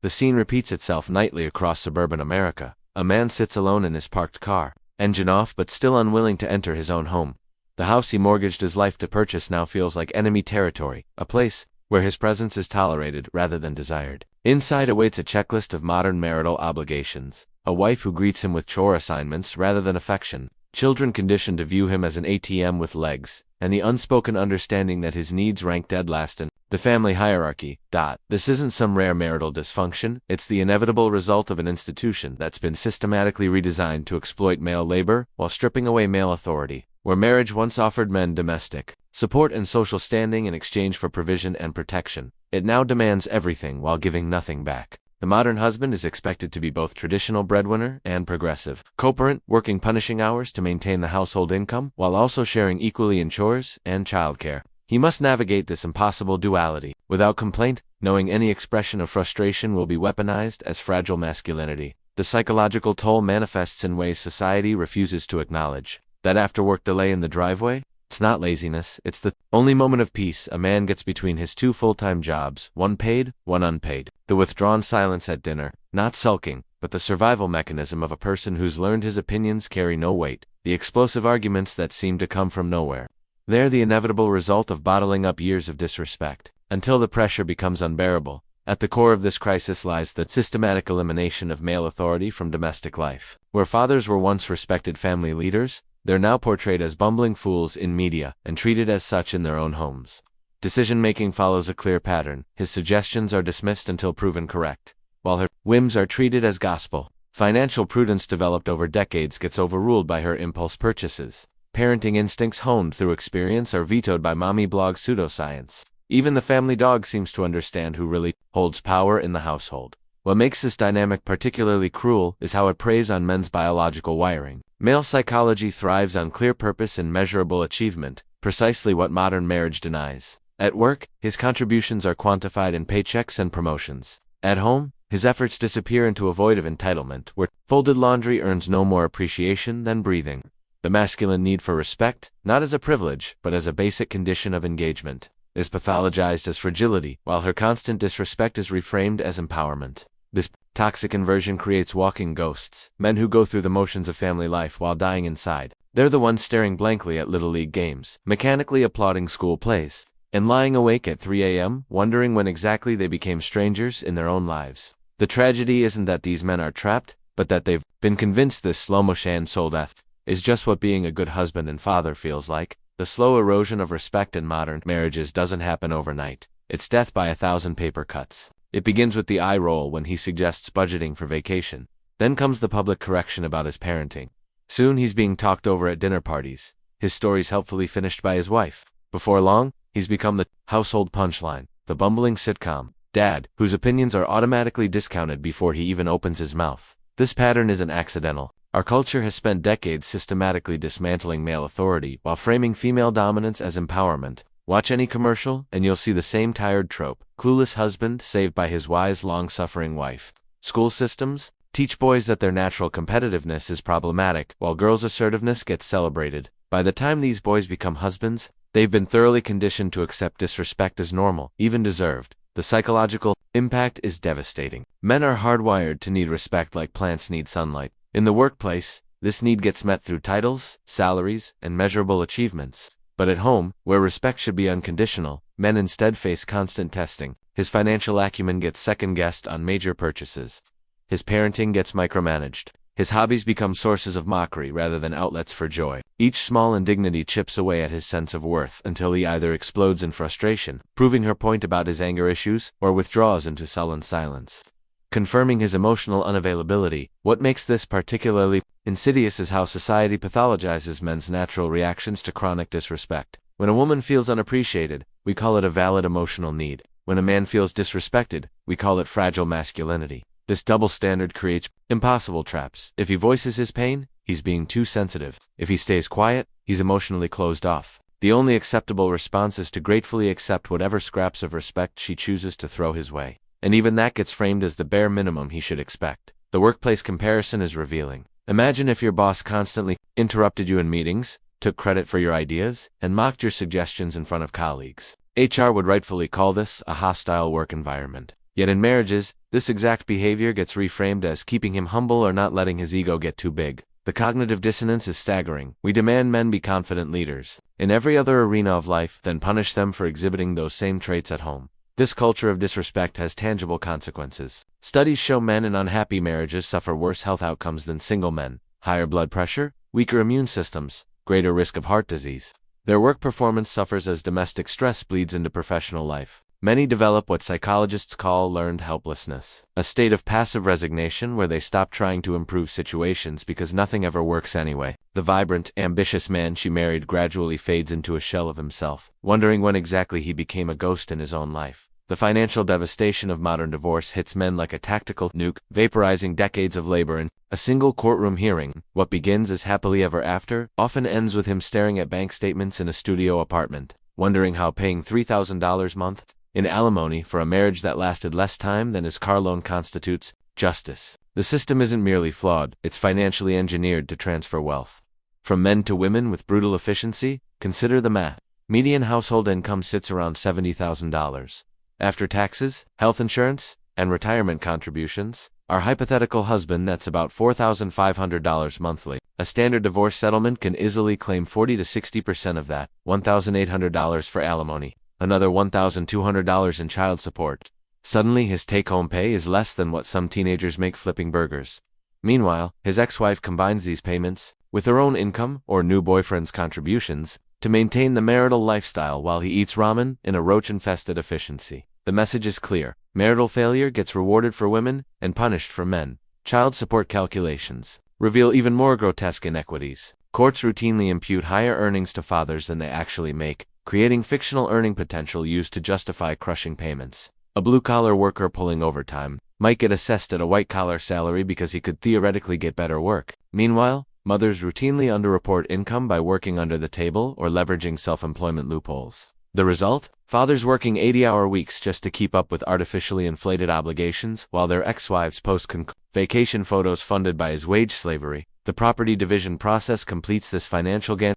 The scene repeats itself nightly across suburban America. A man sits alone in his parked car, engine off but still unwilling to enter his own home. The house he mortgaged his life to purchase now feels like enemy territory, a place where his presence is tolerated rather than desired. Inside awaits a checklist of modern marital obligations, a wife who greets him with chore assignments rather than affection, children conditioned to view him as an ATM with legs, and the unspoken understanding that his needs rank dead last in the family hierarchy. This isn't some rare marital dysfunction, it's the inevitable result of an institution that's been systematically redesigned to exploit male labor while stripping away male authority. Where marriage once offered men domestic support and social standing in exchange for provision and protection, it now demands everything while giving nothing back. The modern husband is expected to be both traditional breadwinner and progressive co-parent, working punishing hours to maintain the household income while also sharing equally in chores and childcare. He must navigate this impossible duality without complaint, knowing any expression of frustration will be weaponized as fragile masculinity. The psychological toll manifests in ways society refuses to acknowledge. That after-work delay in the driveway? It's not laziness, it's the only moment of peace a man gets between his two full-time jobs, one paid, one unpaid. The withdrawn silence at dinner, not sulking, but the survival mechanism of a person who's learned his opinions carry no weight, the explosive arguments that seem to come from nowhere. They're the inevitable result of bottling up years of disrespect, until the pressure becomes unbearable. At the core of this crisis lies the systematic elimination of male authority from domestic life. Where fathers were once respected family leaders, they're now portrayed as bumbling fools in media and treated as such in their own homes. Decision-making follows a clear pattern. His suggestions are dismissed until proven correct, while her whims are treated as gospel. Financial prudence developed over decades gets overruled by her impulse purchases. Parenting instincts honed through experience are vetoed by mommy blog pseudoscience. Even the family dog seems to understand who really holds power in the household. What makes this dynamic particularly cruel is how it preys on men's biological wiring. Male psychology thrives on clear purpose and measurable achievement, precisely what modern marriage denies. At work, his contributions are quantified in paychecks and promotions. At home, his efforts disappear into a void of entitlement, where folded laundry earns no more appreciation than breathing. The masculine need for respect, not as a privilege, but as a basic condition of engagement, is pathologized as fragility, while her constant disrespect is reframed as empowerment. This toxic inversion creates walking ghosts, men who go through the motions of family life while dying inside. They're the ones staring blankly at Little League games, mechanically applauding school plays, and lying awake at 3 a.m., wondering when exactly they became strangers in their own lives. The tragedy isn't that these men are trapped, but that they've been convinced this slow-motion soul death is just what being a good husband and father feels like. The slow erosion of respect in modern marriages doesn't happen overnight. It's death by 1,000 paper cuts. It begins with the eye roll when he suggests budgeting for vacation. Then comes the public correction about his parenting. Soon he's being talked over at dinner parties, his stories helpfully finished by his wife. Before long, he's become the household punchline, the bumbling sitcom dad, whose opinions are automatically discounted before he even opens his mouth. This pattern isn't accidental. Our culture has spent decades systematically dismantling male authority while framing female dominance as empowerment. Watch any commercial, and you'll see the same tired trope. Clueless husband saved by his wise, long-suffering wife. School systems teach boys that their natural competitiveness is problematic, while girls' assertiveness gets celebrated. By the time these boys become husbands, they've been thoroughly conditioned to accept disrespect as normal, even deserved. The psychological impact is devastating. Men are hardwired to need respect like plants need sunlight. In the workplace, this need gets met through titles, salaries, and measurable achievements. But at home, where respect should be unconditional, men instead face constant testing. His financial acumen gets second-guessed on major purchases. His parenting gets micromanaged. His hobbies become sources of mockery rather than outlets for joy. Each small indignity chips away at his sense of worth until he either explodes in frustration, proving her point about his anger issues, or withdraws into sullen silence, confirming his emotional unavailability. What makes this particularly insidious is how society pathologizes men's natural reactions to chronic disrespect. When a woman feels unappreciated, we call it a valid emotional need. When a man feels disrespected, we call it fragile masculinity. This double standard creates impossible traps. If he voices his pain, he's being too sensitive. If he stays quiet, he's emotionally closed off. The only acceptable response is to gratefully accept whatever scraps of respect she chooses to throw his way. And even that gets framed as the bare minimum he should expect. The workplace comparison is revealing. Imagine if your boss constantly interrupted you in meetings, took credit for your ideas, and mocked your suggestions in front of colleagues. HR would rightfully call this a hostile work environment. Yet in marriages, this exact behavior gets reframed as keeping him humble or not letting his ego get too big. The cognitive dissonance is staggering. We demand men be confident leaders in every other arena of life, then punish them for exhibiting those same traits at home. This culture of disrespect has tangible consequences. Studies show men in unhappy marriages suffer worse health outcomes than single men: higher blood pressure, weaker immune systems, greater risk of heart disease. Their work performance suffers as domestic stress bleeds into professional life. Many develop what psychologists call learned helplessness, a state of passive resignation where they stop trying to improve situations because nothing ever works anyway. The vibrant, ambitious man she married gradually fades into a shell of himself, wondering when exactly he became a ghost in his own life. The financial devastation of modern divorce hits men like a tactical nuke, vaporizing decades of labor in a single courtroom hearing. What begins as happily ever after often ends with him staring at bank statements in a studio apartment, wondering how paying $3,000 a month in alimony for a marriage that lasted less time than his car loan constitutes justice. The system isn't merely flawed, it's financially engineered to transfer wealth from men to women with brutal efficiency. Consider the math. Median household income sits around $70,000. After taxes, health insurance, and retirement contributions, our hypothetical husband nets about $4,500 monthly. A standard divorce settlement can easily claim 40 to 60% of that, $1,800 for alimony, another $1,200 in child support. Suddenly his take-home pay is less than what some teenagers make flipping burgers. Meanwhile, his ex-wife combines these payments with her own income or new boyfriend's contributions to maintain the marital lifestyle while he eats ramen in a roach-infested efficiency. The message is clear. Marital failure gets rewarded for women and punished for men. Child support calculations reveal even more grotesque inequities. Courts routinely impute higher earnings to fathers than they actually make, creating fictional earning potential used to justify crushing payments. A blue-collar worker pulling overtime might get assessed at a white-collar salary because he could theoretically get better work. Meanwhile, mothers routinely underreport income by working under the table or leveraging self-employment loopholes. The result? Fathers working 80-hour weeks just to keep up with artificially inflated obligations while their ex-wives post vacation photos funded by his wage slavery. The property division process completes this financial gain.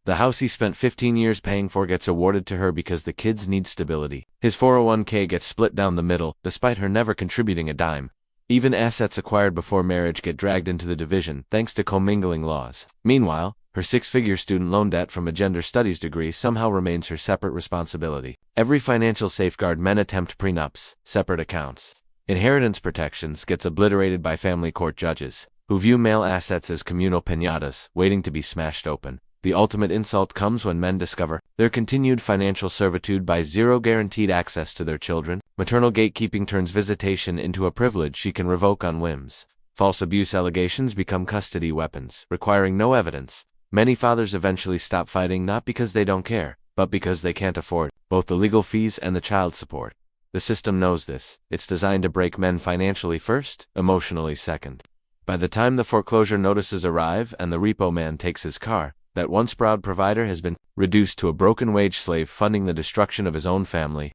The house he spent 15 years paying for gets awarded to her because the kids need stability. His 401k gets split down the middle, despite her never contributing a dime. Even assets acquired before marriage get dragged into the division, thanks to commingling laws. Meanwhile, her six-figure student loan debt from a gender studies degree somehow remains her separate responsibility. Every financial safeguard men attempt: prenups, separate accounts, inheritance protections gets obliterated by family court judges, who view male assets as communal piñatas waiting to be smashed open. The ultimate insult comes when men discover their continued financial servitude by zero guaranteed access to their children. Maternal gatekeeping turns visitation into a privilege she can revoke on whims. False abuse allegations become custody weapons, requiring no evidence. Many fathers eventually stop fighting not because they don't care, but because they can't afford both the legal fees and the child support. The system knows this. It's designed to break men financially first, emotionally second. By the time the foreclosure notices arrive and the repo man takes his car, that once proud provider has been reduced to a broken wage slave funding the destruction of his own family.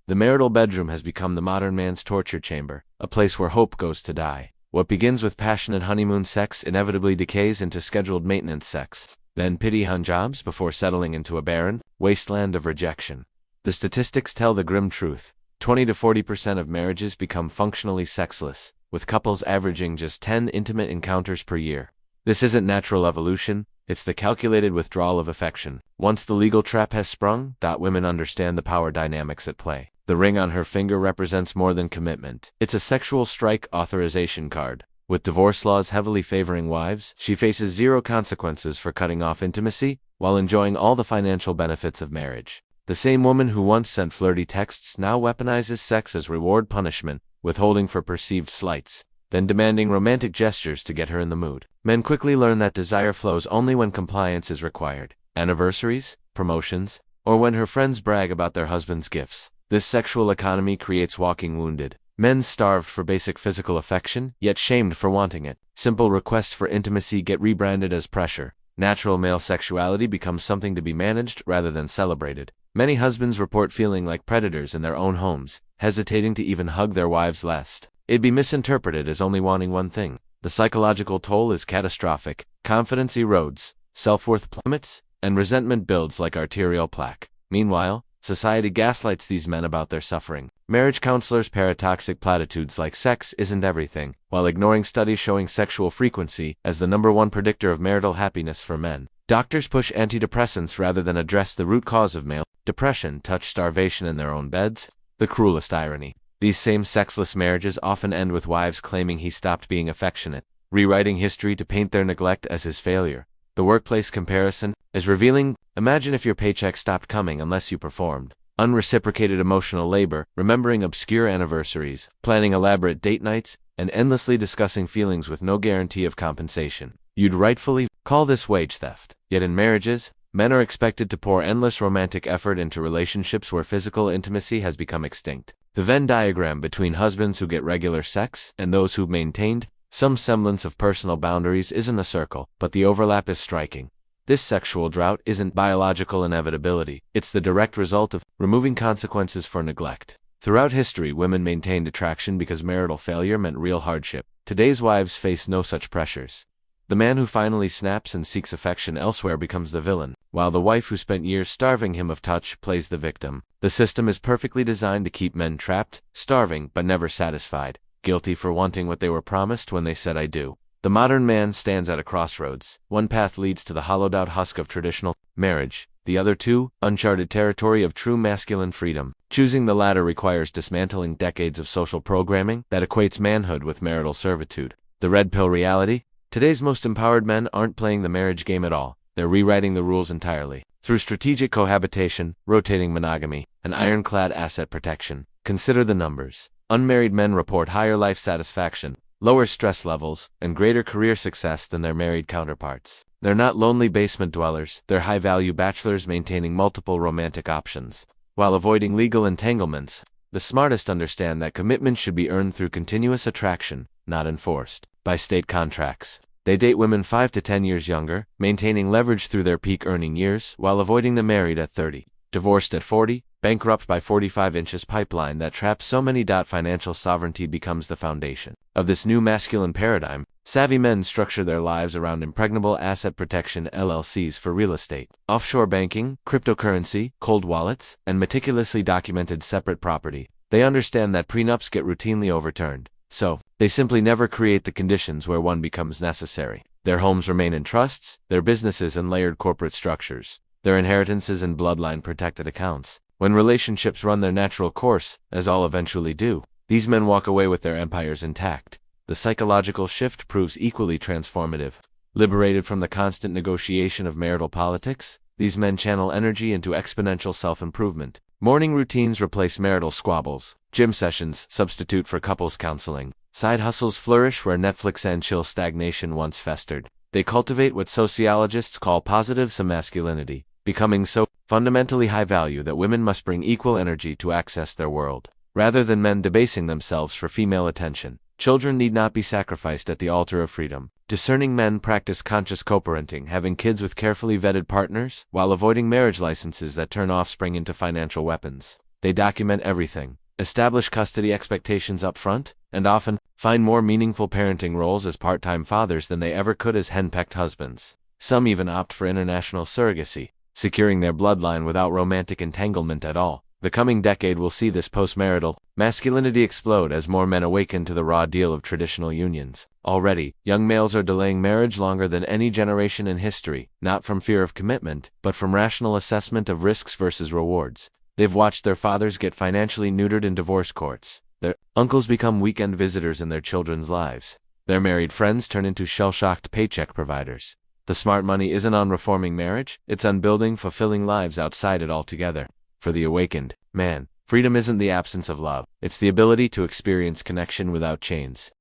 The marital bedroom has become the modern man's torture chamber, a place where hope goes to die. What begins with passionate honeymoon sex inevitably decays into scheduled maintenance sex, then pity hunt jobs before settling into a barren wasteland of rejection. The statistics tell the grim truth. 20 to 40% of marriages become functionally sexless, with couples averaging just 10 intimate encounters per year. This isn't natural evolution. It's the calculated withdrawal of affection. Once the legal trap has sprung, women understand the power dynamics at play. The ring on her finger represents more than commitment. It's a sexual strike authorization card. With divorce laws heavily favoring wives, she faces zero consequences for cutting off intimacy while enjoying all the financial benefits of marriage. The same woman who once sent flirty texts now weaponizes sex as reward punishment, withholding for perceived slights, then demanding romantic gestures to get her in the mood. Men quickly learn that desire flows only when compliance is required. Anniversaries, promotions, or when her friends brag about their husband's gifts. This sexual economy creates walking wounded. Men starved for basic physical affection, yet shamed for wanting it. Simple requests for intimacy get rebranded as pressure. Natural male sexuality becomes something to be managed rather than celebrated. Many husbands report feeling like predators in their own homes, hesitating to even hug their wives lest it'd be misinterpreted as only wanting one thing. The psychological toll is catastrophic. Confidence erodes, self-worth plummets, and resentment builds like arterial plaque. Meanwhile, Society gaslights these men about their suffering. Marriage counselors parrot toxic platitudes like sex isn't everything, while ignoring studies showing sexual frequency as the #1 predictor of marital happiness for men. Doctors push antidepressants rather than address the root cause of male depression, touch starvation in their own beds. The cruelest irony. These same sexless marriages often end with wives claiming he stopped being affectionate, rewriting history to paint their neglect as his failure. The workplace comparison is revealing. Imagine if your paycheck stopped coming unless you performed. Unreciprocated emotional labor, remembering obscure anniversaries, planning elaborate date nights, and endlessly discussing feelings with no guarantee of compensation. You'd rightfully call this wage theft. Yet in marriages, men are expected to pour endless romantic effort into relationships where physical intimacy has become extinct. The Venn diagram between husbands who get regular sex and those who've maintained some semblance of personal boundaries isn't a circle, but the overlap is striking. This sexual drought isn't biological inevitability, it's the direct result of removing consequences for neglect. Throughout history, women maintained attraction because marital failure meant real hardship. Today's wives face no such pressures. The man who finally snaps and seeks affection elsewhere becomes the villain, while the wife who spent years starving him of touch plays the victim. The system is perfectly designed to keep men trapped, starving, but never satisfied, guilty for wanting what they were promised when they said I do. The modern man stands at a crossroads. One path leads to the hollowed-out husk of traditional marriage, the other to uncharted territory of true masculine freedom. Choosing the latter requires dismantling decades of social programming that equates manhood with marital servitude. The red pill reality? Today's most empowered men aren't playing the marriage game at all. They're rewriting the rules entirely. Through strategic cohabitation, rotating monogamy, and ironclad asset protection. Consider the numbers. Unmarried men report higher life satisfaction, lower stress levels, and greater career success than their married counterparts. They're not lonely basement dwellers, they're high-value bachelors maintaining multiple romantic options. While avoiding legal entanglements, the smartest understand that commitment should be earned through continuous attraction, not enforced by state contracts. They date women 5 to 10 years younger, maintaining leverage through their peak earning years while avoiding the married at 30, divorced at 40, bankrupt by 45 inches pipeline that traps so many. Financial sovereignty becomes the foundation of this new masculine paradigm. Savvy men structure their lives around impregnable asset protection LLCs for real estate, offshore banking, cryptocurrency, cold wallets, and meticulously documented separate property. They understand that prenups get routinely overturned, so they simply never create the conditions where one becomes necessary. Their homes remain in trusts, their businesses in layered corporate structures, their inheritances in bloodline-protected accounts. When relationships run their natural course, as all eventually do, these men walk away with their empires intact. The psychological shift proves equally transformative. Liberated from the constant negotiation of marital politics, these men channel energy into exponential self-improvement. Morning routines replace marital squabbles. Gym sessions substitute for couples counseling. Side hustles flourish where Netflix and chill stagnation once festered. They cultivate what sociologists call positive masculinity, becoming so fundamentally high value that women must bring equal energy to access their world. Rather than men debasing themselves for female attention, children need not be sacrificed at the altar of freedom. Discerning men practice conscious co-parenting, having kids with carefully vetted partners, while avoiding marriage licenses that turn offspring into financial weapons. They document everything, establish custody expectations up front, and often find more meaningful parenting roles as part-time fathers than they ever could as henpecked husbands. Some even opt for international surrogacy, securing their bloodline without romantic entanglement at all. The coming decade will see this post-marital masculinity explode as more men awaken to the raw deal of traditional unions. Already, young males are delaying marriage longer than any generation in history, not from fear of commitment, but from rational assessment of risks versus rewards. They've watched their fathers get financially neutered in divorce courts. Their uncles become weekend visitors in their children's lives. Their married friends turn into shell-shocked paycheck providers. The smart money isn't on reforming marriage, it's on building fulfilling lives outside it altogether. For the awakened man, freedom isn't the absence of love, it's the ability to experience connection without chains.